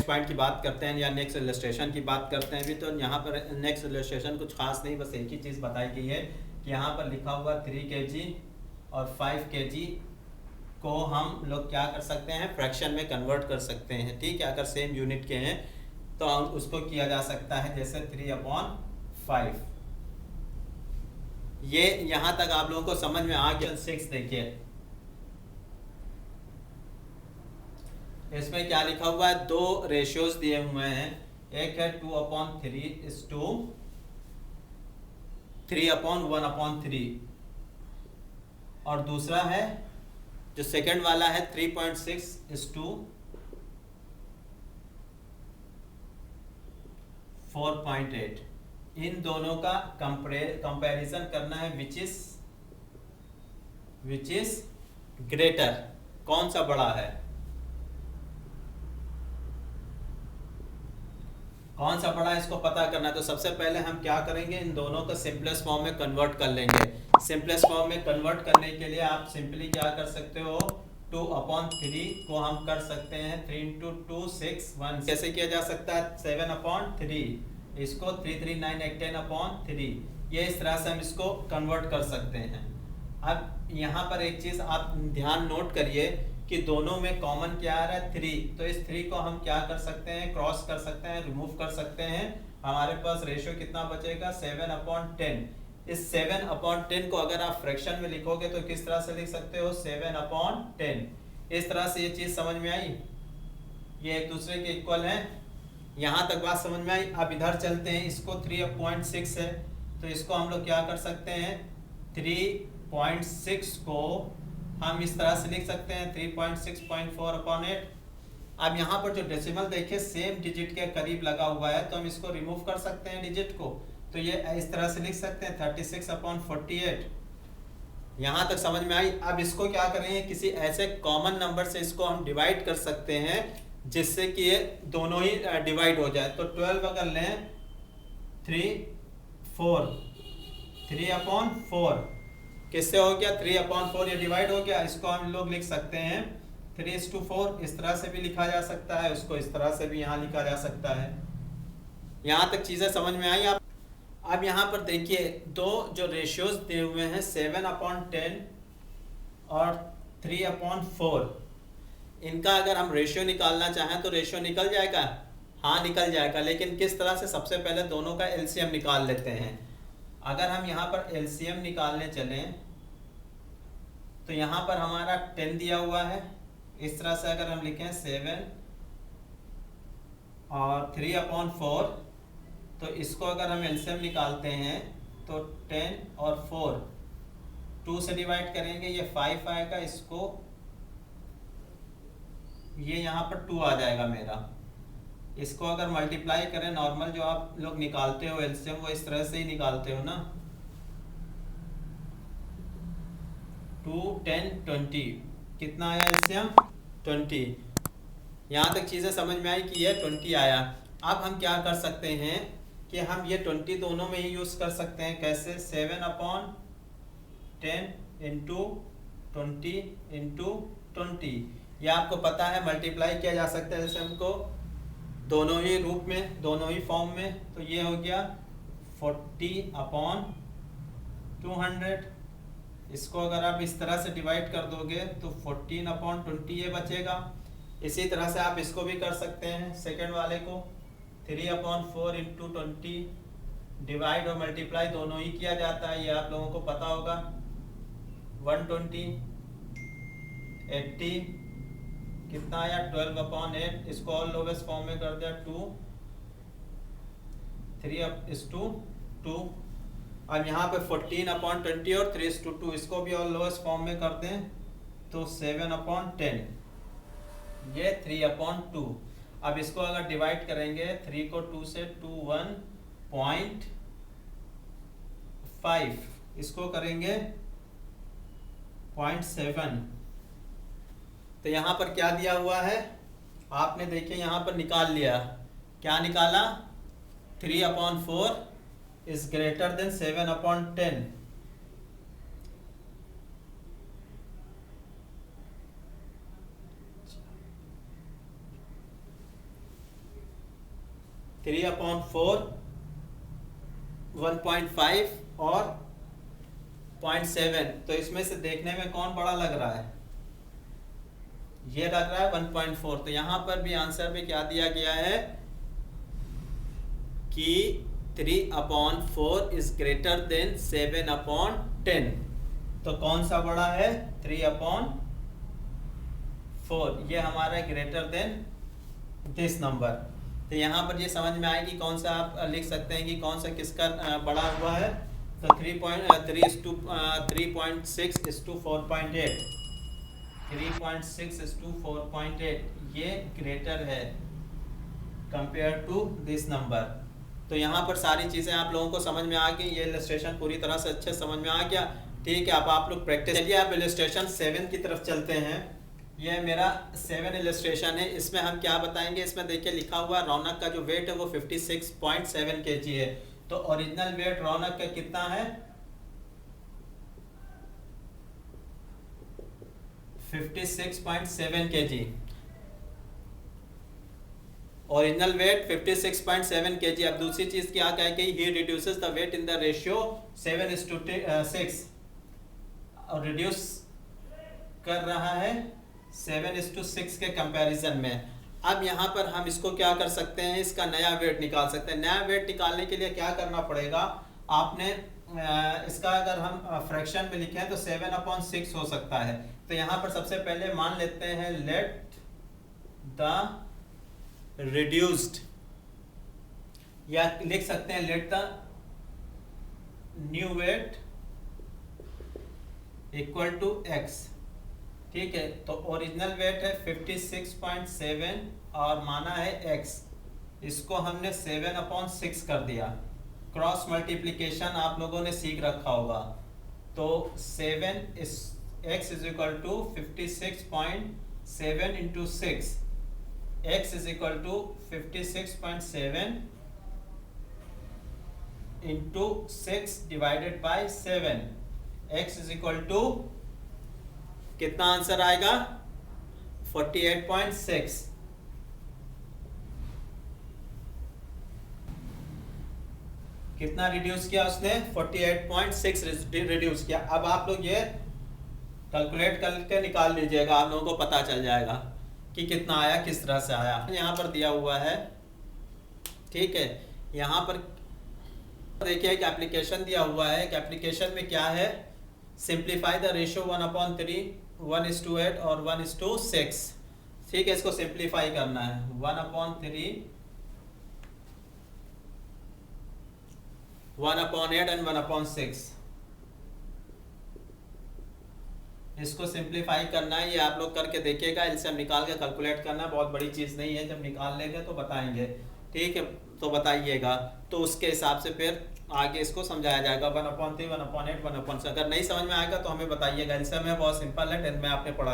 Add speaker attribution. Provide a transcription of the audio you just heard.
Speaker 1: Next point की बात करते हैं या नेक्स्ट इलस्ट्रेशन की बात करते हैं भी। तो यहाँ पर नेक्स्ट इलस्ट्रेशन कुछ खास नहीं, बस एक ही चीज़ बताई गई है कि यहाँ पर लिखा हुआ 3 kg और 5 kg को हम लोग क्या कर सकते हैं, फ्रैक्शन में कन्वर्ट कर सकते हैं। ठीक है, अगर सेम यूनिट के हैं तो उसको किया जा सकता है जैसे 3/5। ये यहाँ तक आप लोगों को समझ में आ गया। 6 देखिए, इसमें क्या लिखा हुआ है, दो रेशियोज दिए हुए हैं। एक है 2/3:3/1/3 और दूसरा है जो सेकंड वाला है 3.6:4.8। इन दोनों का कंपैरिजन करना है, विच इज ग्रेटर, कौन सा बड़ा है, कौन सा बड़ा है, इसको पता करना है। तो सबसे पहले हम क्या करेंगे, इन दोनों को सिंपलेस्ट फॉर्म में कन्वर्ट कर लेंगे। सिंपलेस्ट फॉर्म में कन्वर्ट करने के लिए आप सिंपली क्या कर सकते हो, 2/3 को हम कर सकते हैं 3 × 2 6 1। कैसे किया जा सकता है, 7/3, इसको 339/10/3। ये इस तरह से हम इसको कन्वर्ट कर सकते हैं। अब यहाँ पर एक चीज आप ध्यान नोट करिए कि दोनों में कॉमन क्या आ रहा है, 3। तो इस 3 को हम क्या कर सकते हैं, क्रॉस कर सकते हैं, रिमूव कर सकते हैं। हमारे पास रेशियो कितना बचेगा, 7/10। इस 7/10 को अगर आप फ्रैक्शन में लिखोगे तो किस तरह से लिख सकते हो, 7/10। इस तरह से ये चीज समझ में आई, ये एक दूसरे के इक्वल है। यहाँ तक बात समझ में आई। अब इधर चलते हैं, इसको 3/6 है तो इसको हम लोग क्या कर सकते हैं, 3.6 को हम इस तरह से लिख सकते हैं 3.6.4/8। अब यहाँ पर जो डेसिमल देखे सेम डिजिट के करीब लगा हुआ है तो हम इसको रिमूव कर सकते हैं डिजिट को। तो ये इस तरह से लिख सकते हैं 36/48। यहाँ तक समझ में आई। अब इसको क्या करेंगे, किसी ऐसे कॉमन नंबर से इसको हम डिवाइड कर सकते हैं जिससे कि ये दोनों ही डिवाइड हो जाए। तो 12 अगर लें 3/4 किससे हो गया, 3/4, ये डिवाइड हो गया। इसको हम लोग लिख सकते हैं 3:4, इस तरह से भी लिखा जा सकता है, उसको इस तरह से भी यहाँ लिखा जा सकता है। यहाँ तक चीजें समझ में आई आप। अब यहाँ पर देखिए दो जो रेशियोज दिए हुए हैं 7/10 और 3/4, इनका अगर हम रेशियो निकालना चाहें तो रेशियो निकल जाएगा, हाँ निकल जाएगा। लेकिन किस तरह से, सबसे पहले दोनों का एलसीएम निकाल लेते हैं। अगर हम यहाँ पर एलसीएम निकालने चलें तो यहाँ पर हमारा 10 दिया हुआ है। इस तरह से अगर हम लिखें 7 और 3/4, तो इसको अगर हम एलसीएम निकालते हैं तो 10 और 4 2 से डिवाइड करेंगे, ये 5 आएगा। इसको ये यहाँ पर 2 आ जाएगा मेरा। इसको अगर मल्टीप्लाई करें, नॉर्मल जो आप लोग निकालते हो एलसीएम वो इस तरह से ही निकालते हो ना, 2 10 20, कितना आया एलसीएम, 20। यहाँ तक चीज़ें समझ में आई कि ये 20 आया। अब हम क्या कर सकते हैं कि हम ये 20 दोनों में ही यूज़ कर सकते हैं। कैसे, 7/10 इंटू 20 इंटू 20। यह आपको पता है मल्टीप्लाई किया जा सकता है एलसीएम को दोनों ही रूप में, दोनों ही फॉर्म में। तो ये हो गया 40/200। इसको अगर आप इस तरह से डिवाइड कर दोगे तो 14/20 ये बचेगा। इसी तरह से आप इसको भी कर सकते हैं, सेकंड वाले को 3/4 इंटू 20, डिवाइड और मल्टीप्लाई दोनों ही किया जाता है, ये आप लोगों को पता होगा। 120 80 कितना आया, 12/8। इसको और लोवेस्ट फॉर्म में कर दिया 2 3:2। अब यहाँ पे 14/20 और 3:2, इसको भी और लोवेस्ट फॉर्म में कर दें तो 7/10, ये 3/2। अब इसको अगर डिवाइड करेंगे 3 को 2 से 2 1.5, इसको करेंगे 0.7। तो यहाँ पर क्या दिया हुआ है, आपने देखिए यहाँ पर निकाल लिया। क्या निकाला, 3/4 इज ग्रेटर देन 7/10। 3/4, 1.5 और 0.7। तो इसमें से देखने में कौन बड़ा लग रहा है? ये लग रहा है 1.4। तो यहाँ पर भी आंसर में क्या दिया गया है कि 3/4 इज ग्रेटर देन 7/10। तो कौन सा बड़ा है? 3/4। ये हमारा ग्रेटर देन दिस नंबर। तो यहाँ पर ये समझ में आएगी कौन सा आप लिख सकते हैं कि कौन सा किसका बड़ा हुआ है। तो 3.6:4.8, 3.6:4.8 ये ग्रेटर है कंपेयर टू दिस नंबर। तो यहाँ पर सारी चीज़ें आप लोगों को समझ में आ गई। ये इलस्ट्रेशन पूरी तरह से अच्छे समझ में आ गया। ठीक है, अब आप लोग प्रैक्टिस चलिए। आप इलस्ट्रेशन 7 की तरफ चलते हैं। ये मेरा 7 इलस्ट्रेशन है। इसमें हम क्या बताएंगे? इसमें देखिए लिखा हुआ रौनक का जो वेट है वो 56.7 kg है। तो ओरिजिनल वेट रौनक का कितना है? 56.7 kg। Original wait 56.7 kg। अब दूसरी चीज क्या कह गई? He reduces the weight in the ratio 7:6 और रिड्यूस कर रहा है 7:6 के कंपैरिजन में। अब यहाँ पर हम इसको क्या कर सकते हैं? इसका नया वेट निकाल सकते हैं। नया वेट निकालने के लिए क्या करना पड़ेगा? आपने इसका अगर हम फ्रैक्शन में लिखें तो 7/6 हो सकता है। तो यहाँ पर सबसे पहले मान लेते हैं लेट द रिड्यूस्ड, या लिख सकते हैं let the new weight equal to x। ठीक है, तो ओरिजिनल वेट है 56.7 और माना है x। इसको हमने 7/6 कर दिया। क्रॉस मल्टीप्लिकेशन आप लोगों ने सीख रखा होगा। तो 7 is x is equal to 56.7 into 6। x is equal to 56.7 into 6 divided by 7। x is equal to कितना आंसर आएगा? 48.6। कितना रिड्यूस किया उसने? 48.6 रिड्यूस किया। अब आप लोग ये कैलकुलेट करके निकाल लीजिएगा, आप लोगों को पता चल जाएगा कि कितना आया, किस तरह से आया। यहाँ पर दिया हुआ है। ठीक है, यहाँ पर देखिए एक एप्लीकेशन दिया हुआ है। एक एप्लीकेशन में क्या है? सिंप्लीफाई द रेशियो 1/3, 1:8 और 1:6। ठीक है, इसको सिंप्लीफाई करना है। 1/3, 1/8 एंड 1/6। इसको सिंप्लीफाई करना है। ये आप लोग करके देखिएगा। एलसीएम निकाल के कैलकुलेट करना बहुत बड़ी चीज़ नहीं है। जब निकाल लेंगे तो बताएंगे। ठीक है, तो बताइएगा। तो उसके हिसाब से फिर आगे इसको समझाया जाएगा। 1/3, 1/8, 1/6। अगर नहीं समझ में आएगा तो हमें बताइएगा। एलसीएम है, बहुत सिंपल है, 10th में आपने पढ़ा।